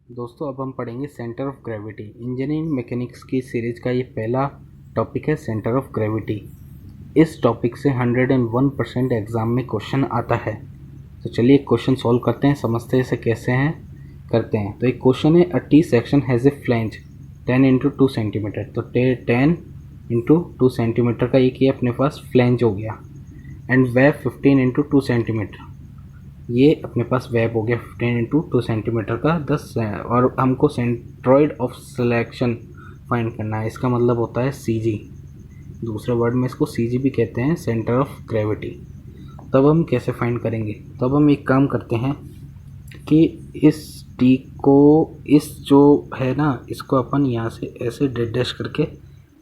दोस्तों अब हम पढ़ेंगे centre of gravity. Engineering mechanics की सीरीज का ये पहला टॉपिक है सेंटर ऑफ ग्रेविटी। इस टॉपिक से 101% एग्जाम में क्वेश्चन आता है। तो चलिए एक क्वेश्चन सॉल्व करते हैं, समझते हैं इसे कैसे हैं करते हैं। तो एक क्वेश्चन है, a T section has a flange 10 into 2 centimetre. तो 10 इंटू 2 सेंटीमीटर का एक ये अपने पास फ्लेंज हो गया, एंड वेब 15 इंटू 2 सेंटीमीटर। ये अपने पास वेब हो गया 15 इंटू 2 सेंटीमीटर का 10, और हमको सेंट्रॉइड ऑफ सिलेक्शन फाइंड करना है। इसका मतलब होता है सी जी, दूसरे वर्ड में इसको सी जी भी कहते हैं, सेंटर ऑफ ग्रेविटी। तब हम कैसे फाइंड करेंगे? तब हम एक काम करते हैं कि इस टी को, इस जो है ना, इसको अपन यहाँ से ऐसे डैश करके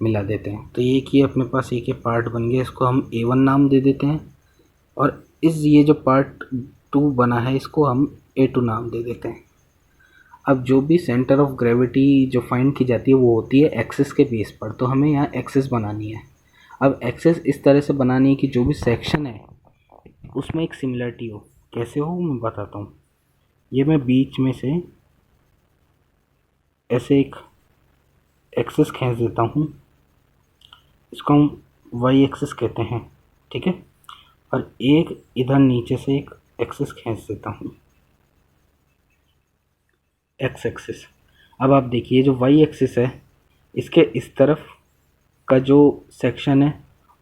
मिला देते हैं। तो ये अपने पास एक पार्ट बन गया, इसको हम A1 नाम दे देते हैं। और ये जो पार्ट 2 बना है इसको हम A2 नाम दे देते हैं। अब जो भी सेंटर ऑफ ग्रेविटी जो फाइंड की जाती है वो होती है एक्सिस के बेस पर, तो हमें यहाँ एक्सिस बनानी है। अब एक्सिस इस तरह से बनानी है कि जो भी सेक्शन है उसमें एक सिमिलरिटी हो। कैसे हो मैं बताता हूँ। ये मैं बीच में से ऐसे एक एक्सिस खींच देता हूँ, इसको हम वाई एक्सिस कहते हैं, ठीक है। और एक इधर नीचे से एक एक्सिस खींच देता हूँ, एक्स एक्सिस। अब आप देखिए जो वाई एक्सिस है, इसके इस तरफ का जो सेक्शन है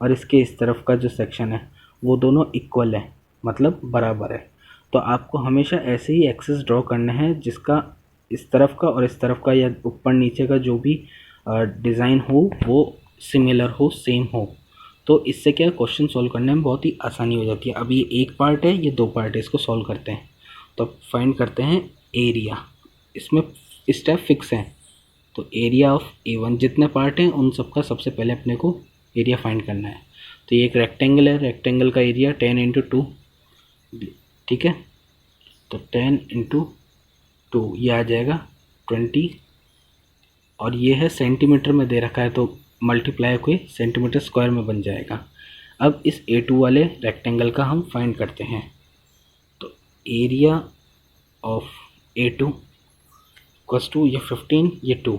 और इसके इस तरफ का जो सेक्शन है वो दोनों इक्वल है, मतलब बराबर है। तो आपको हमेशा ऐसे ही एक्सिस ड्रॉ करने हैं जिसका इस तरफ का और इस तरफ का या ऊपर नीचे का जो भी डिज़ाइन हो वो सिमिलर हो, सेम हो। तो इससे क्या क्वेश्चन सॉल्व करने में बहुत ही आसानी हो जाती है। अब ये एक पार्ट है, ये दो पार्ट है, इसको सॉल्व करते हैं। तो फाइंड करते हैं एरिया। इसमें स्टेप फिक्स हैं। तो एरिया ऑफ A1 जितने पार्ट हैं उन सबका सबसे पहले अपने को एरिया फाइंड करना है। तो ये एक रेक्टेंगल है, रेक्टेंगल का एरिया 10 इंटू 2, ठीक है। तो 10 इंटू 2 ये आ जाएगा 20, और ये है सेंटीमीटर में दे रखा है तो मल्टीप्लाई होकर सेंटीमीटर स्क्वायर में बन जाएगा। अब इस A2 वाले रेक्टेंगल का हम फाइंड करते हैं। तो area of A2 equals to ये 15, ये 2,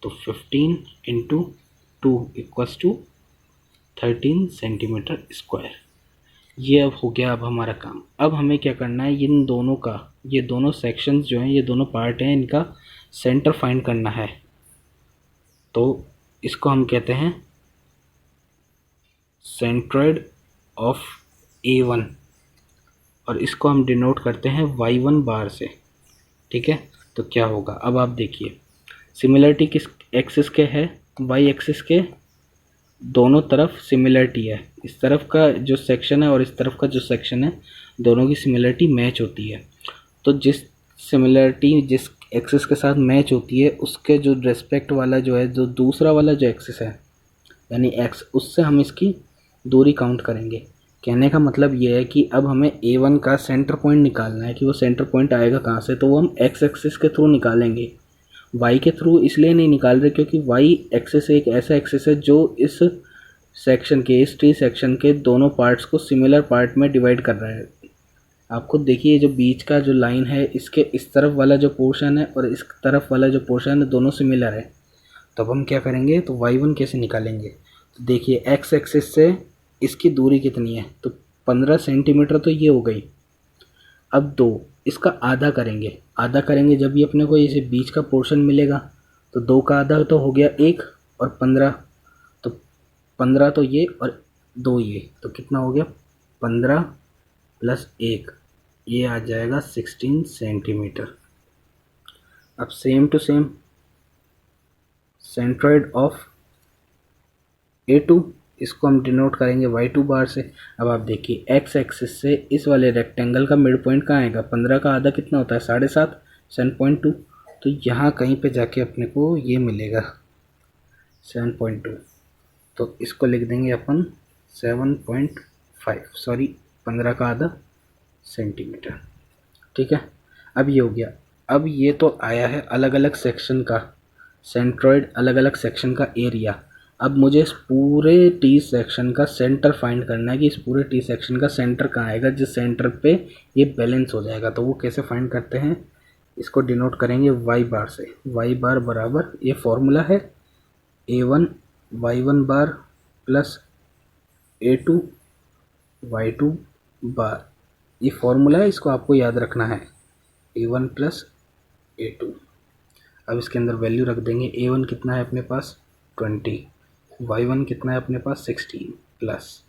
तो 15 into 2 equals to 13 centimetre square. ये अब हो गया अब हमारा काम। अब हमें क्या करना है, इन दोनों का, ये दोनों सेक्शंस जो हैं, ये दोनों पार्ट हैं, इनका सेंटर फाइंड करना है। तो इसको हम कहते हैं सेंट्रॉइड ऑफ A1, और इसको हम डिनोट करते हैं Y1 बार से, ठीक है। तो क्या होगा, अब आप देखिए सिमिलरिटी किस एक्सिस के है, वाई एक्सिस के दोनों तरफ सिमिलरिटी है। इस तरफ का जो सेक्शन है और इस तरफ का जो सेक्शन है दोनों की सिमिलरिटी मैच होती है। तो जिस सिमिलरिटी जिस एक्सिस के साथ मैच होती है उसके जो रेस्पेक्ट वाला जो है, जो दूसरा वाला जो एक्सिस है यानी एक्स, उससे हम इसकी दूरी काउंट करेंगे। कहने का मतलब ये है कि अब हमें A1 का सेंटर पॉइंट निकालना है कि वो सेंटर पॉइंट आएगा कहाँ से। तो वो हम एक्स एक्सिस के थ्रू निकालेंगे, वाई के थ्रू इसलिए नहीं निकाल रहे क्योंकि वाई एक्सिस एक ऐसा एक्सिस है जो इस सेक्शन के, इस टी सेक्शन के दोनों पार्ट्स को सिमिलर पार्ट में डिवाइड कर रहा है। आप खुद देखिए जो बीच का जो लाइन है, इसके इस तरफ वाला जो पोर्शन है और इस तरफ वाला जो पोर्शन है दोनों सिमिलर है। तब हम क्या करेंगे, तो y1 कैसे निकालेंगे। तो देखिए एक्स एक्सिस से इसकी दूरी कितनी है, तो 15 सेंटीमीटर तो ये हो गई। अब 2 इसका आधा करेंगे, आधा करेंगे जब ये अपने को इसे बीच का पोर्शन मिलेगा। तो 2 का आधा तो हो गया 1, और 15, तो 15 तो ये और 2 ये, तो कितना हो गया 15 प्लस 1, ये आ जाएगा 16 सेंटीमीटर। अब same to same centroid of A2, इसको हम डिनोट करेंगे Y2 बार से। अब आप देखिए एक्स एक्सिस से इस वाले रेक्टेंगल का मिड पॉइंट कहाँ आएगा, 15 का आधा कितना होता है 7.5, 7.2। तो यहाँ कहीं पे जाके अपने को ये मिलेगा 7.2, तो इसको लिख देंगे अपन 7.5, सॉरी 15 का आधा सेंटीमीटर, ठीक है। अब ये हो गया। अब ये तो आया है अलग अलग सेक्शन का सेंट्रॉइड, अलग अलग सेक्शन का एरिया। अब मुझे इस पूरे टी सेक्शन का सेंटर फाइंड करना है कि इस पूरे टी सेक्शन का सेंटर कहाँ आएगा जिस सेंटर पे ये बैलेंस हो जाएगा। तो वो कैसे फाइंड करते हैं, इसको डिनोट करेंगे वाई बार से। वाई बार बराबर, ये फॉर्मूला है A1 Y1 बार प्लस A2 Y2 बार, ये फॉर्मूला है, इसको आपको याद रखना है, A1 प्लस A2। अब इसके अंदर वैल्यू रख देंगे। A1 कितना है अपने पास 20, Y1 कितना है अपने पास 16 प्लस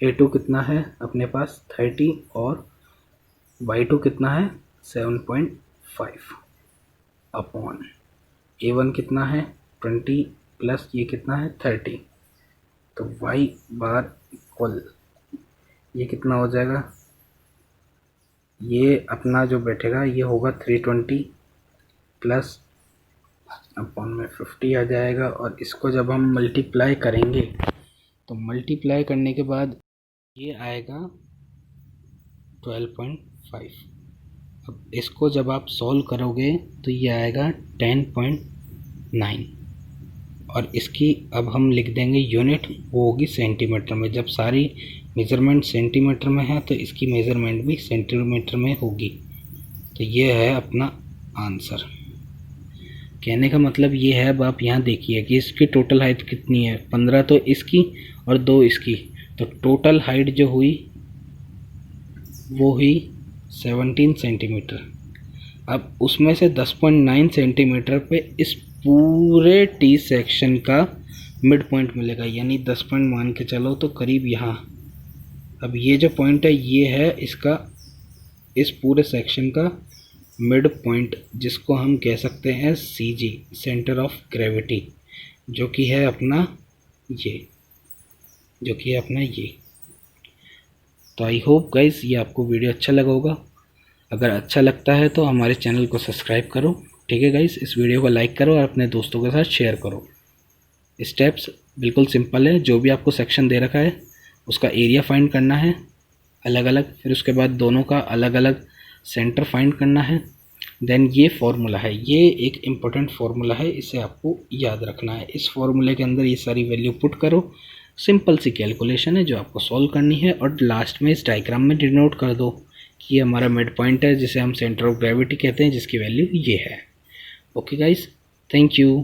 A2 कितना है अपने पास 30 और Y2 कितना है 7.5 अपॉन A1 कितना है 20 प्लस ये कितना है 30, तो Y बार इक्वल ये कितना हो जाएगा, ये अपना जो बैठेगा ये होगा 320 प्लस अपॉन में 50 आ जाएगा। और इसको जब हम मल्टीप्लाई करेंगे तो मल्टीप्लाई करने के बाद ये आएगा 12.5। अब इसको जब आप सॉल्व करोगे तो ये आएगा 10.9 और इसकी अब हम लिख देंगे यूनिट, वो होगी सेंटीमीटर में। जब सारी मेज़रमेंट सेंटीमीटर में है तो इसकी मेज़रमेंट भी सेंटीमीटर में होगी। तो ये है अपना आंसर। कहने का मतलब ये है, अब आप यहाँ देखिए कि इसकी टोटल हाइट कितनी है 15, तो इसकी और 2 इसकी, तो टोटल हाइट जो हुई वो हुई 17 सेंटीमीटर। अब उसमें से 10.9 सेंटीमीटर पे इस पूरे टी सेक्शन का मिड पॉइंट मिलेगा, यानी 10 पॉइंट मान के चलो तो करीब यहाँ। अब ये जो पॉइंट है ये है इसका, इस पूरे सेक्शन का मिड पॉइंट, जिसको हम कह सकते हैं CG सेंटर ऑफ ग्रेविटी, जो कि है अपना ये, जो कि है अपना ये। तो आई होप गाइस ये आपको वीडियो अच्छा लगा होगा। अगर अच्छा लगता है तो हमारे चैनल को सब्सक्राइब करो, ठीक है गाइस। इस वीडियो को लाइक करो और अपने दोस्तों के साथ शेयर करो। स्टेप्स बिल्कुल सिंपल है, जो भी आपको सेक्शन दे रखा है उसका एरिया फाइंड करना है अलग अलग, फिर उसके बाद दोनों का अलग अलग सेंटर फाइंड करना है। देन ये फार्मूला है, ये एक इम्पोर्टेंट फार्मूला है, इसे आपको याद रखना है। इस फार्मूले के अंदर ये सारी वैल्यू पुट करो, सिंपल सी कैलकुलेशन है जो आपको सॉल्व करनी है, और लास्ट में इस डायग्राम में डिनोट कर दो कि ये हमारा मिड पॉइंट है जिसे हम सेंटर ऑफ ग्रेविटी कहते हैं, जिसकी वैल्यू ये है। Okay guys, thank you.